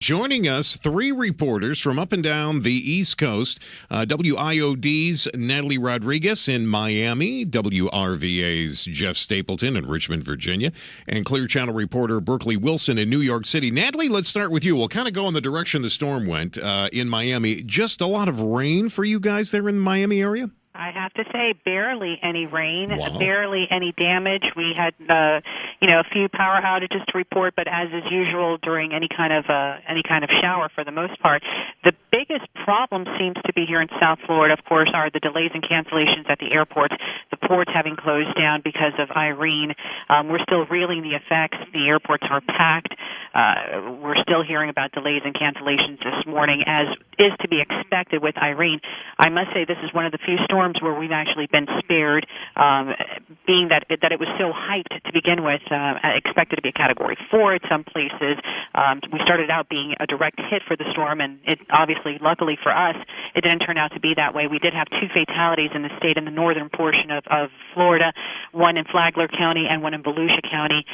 Joining us, three reporters from up and down the East Coast. WIOD's Natalie Rodriguez in Miami, WRVA's Jeff Stapelton in Richmond, Virginia, and Clear Channel reporter Berkley Wilson in New York City. Natalie, let's start with you. We'll kind of go in the direction the storm went in Miami. Just a lot of rain for you guys there in the Miami area? I have to say, barely any rain, Wow. barely any damage. We had, a few power outages to report, but as is usual during any kind of shower, for the most part, the biggest problem seems to be here in South Florida. Of course, are the delays and cancellations at the airports. The ports having closed down because of Irene. We're still reeling the effects. The airports are packed. We're still hearing about delays and cancellations this morning, as is to be expected with Irene. I must say, this is one of the few storms where we've actually been spared, being that it was so hyped to begin with, expected to be a Category 4 at some places. We started out being a direct hit for the storm, and it obviously, luckily for us, it didn't turn out to be that way. We did have two fatalities in the state in the northern portion of Florida, one in Flagler County and one in Volusia County,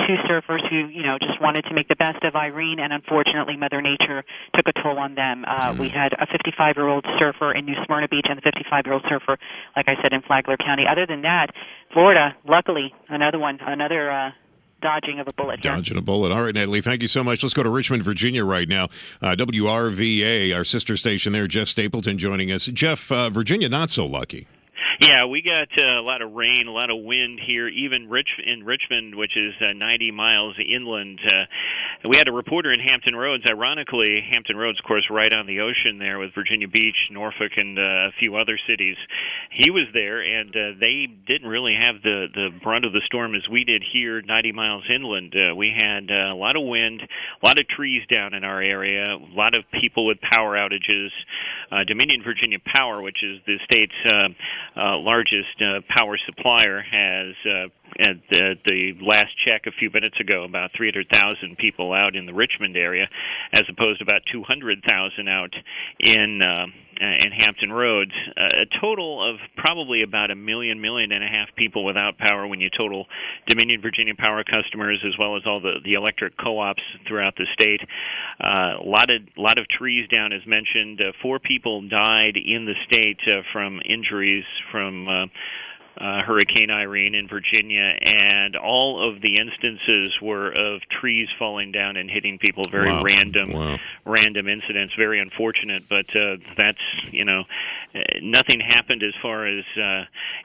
two surfers who, just wanted to make the best of Irene, and unfortunately Mother Nature took a toll on them. We had a 55-year-old surfer in New Smyrna Beach and a 55-year-old surfer, like I said, in Flagler County. Other than that, Florida, luckily, another dodging of a bullet here. Dodging a bullet. All right, Natalie, thank you so much. Let's go to Richmond, Virginia right now. WRVA, our sister station there, Jeff Stapleton joining us. Jeff, Virginia not so lucky. Yeah, we got a lot of rain, a lot of wind here, even in Richmond, which is 90 miles inland. We had a reporter in Hampton Roads. Ironically, Hampton Roads, of course, right on the ocean there with Virginia Beach, Norfolk, and a few other cities. He was there, and they didn't really have the brunt of the storm as we did here 90 miles inland. We had a lot of wind, a lot of trees down in our area, a lot of people with power outages. Dominion Virginia Power, which is the state's largest power supplier, has at the last check a few minutes ago about 300,000 people out in the Richmond area, as opposed to about 200,000 out in Hampton Roads. A total of probably about 1.5 million people without power when you total Dominion Virginia Power customers as well as all the electric co-ops throughout the state. A lot of trees down, as mentioned. 4 people died in the state from injuries from Hurricane Irene in Virginia, and all of the instances were of trees falling down and hitting people. Very random incidents. Very unfortunate, but that's, nothing happened as far as,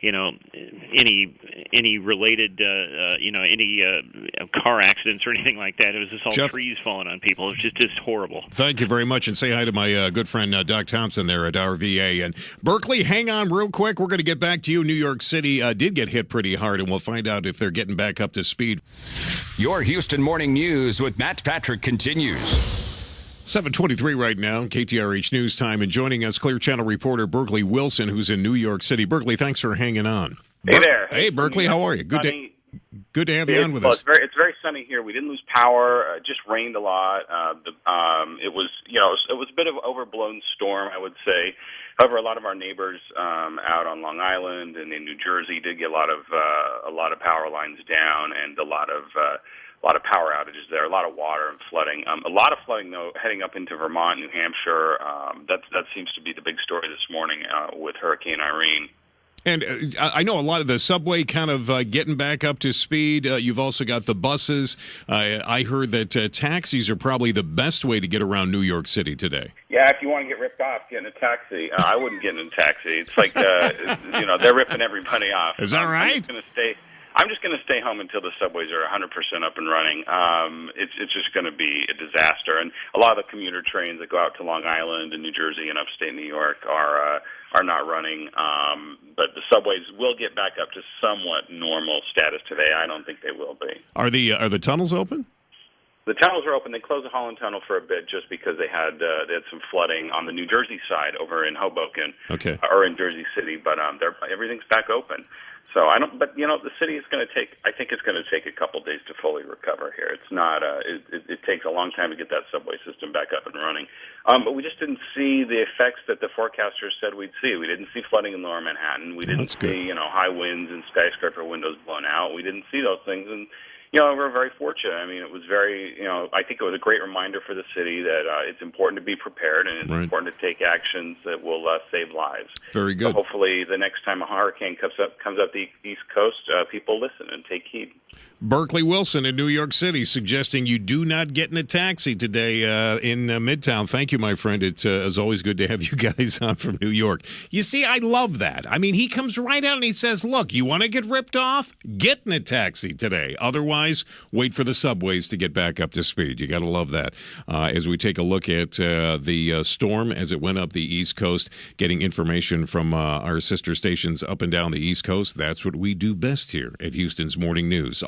any related, any car accidents or anything like that. It was just all Jeff, trees falling on people. It was just horrible. Thank you very much, and say hi to my good friend Doc Thompson there at RVA. And Berkley, hang on real quick. We're going to get back to you. New York City did get hit pretty hard, and we'll find out if they're getting back up to speed. Your Houston Morning News with Matt Patrick continues. 7:23 right now, KTRH News Time, and joining us, Clear Channel reporter Berkley Wilson, who's in New York City. Berkley, thanks for hanging on. Hey there. Hey, Berkley, how are you? Good to have you on with us. It's very sunny here. We didn't lose power. It just rained a lot. It was a bit of an overblown storm, I would say. However, a lot of our neighbors out on Long Island and in New Jersey did get a lot of power lines down and a lot of power outages there. A lot of water and flooding. A lot of flooding though heading up into Vermont, New Hampshire. That seems to be the big story this morning with Hurricane Irene. And I know a lot of the subway kind of getting back up to speed. You've also got the buses. I heard that taxis are probably the best way to get around New York City today. Yeah, if you want to get ripped off, get in a taxi. I wouldn't get in a taxi. It's like, they're ripping everybody off. Is that right? I'm just going to stay home until the subways are 100% up and running. It's just going to be a disaster. And a lot of the commuter trains that go out to Long Island and New Jersey and upstate New York are not running. But the subways will get back up to somewhat normal status today. I don't think they will be. Are the tunnels open? The tunnels are open. They closed the Holland Tunnel for a bit just because they had some flooding on the New Jersey side over in Hoboken, or in Jersey City. But everything's back open. So I don't. But the city is going to take. I think it's going to take a couple days to fully recover here. It's not. It takes a long time to get that subway system back up and running. But we just didn't see the effects that the forecasters said we'd see. We didn't see flooding in Lower Manhattan. We didn't see high winds and skyscraper windows blown out. We didn't see those things, and we're very fortunate. I mean, it was very, I think it was a great reminder for the city that it's important to be prepared and it's important to take actions that will save lives. Very good. So hopefully the next time a hurricane comes up the East Coast, people listen and take heed. Berkley Wilson in New York City suggesting you do not get in a taxi today in Midtown. Thank you, my friend. It is always good to have you guys on from New York. You see, I love that. I mean, he comes right out and he says, look, you want to get ripped off? Get in a taxi today. Otherwise, wait for the subways to get back up to speed. You got to love that. As we take a look at the storm as it went up the East Coast, getting information from our sister stations up and down the East Coast, that's what we do best here at Houston's Morning News.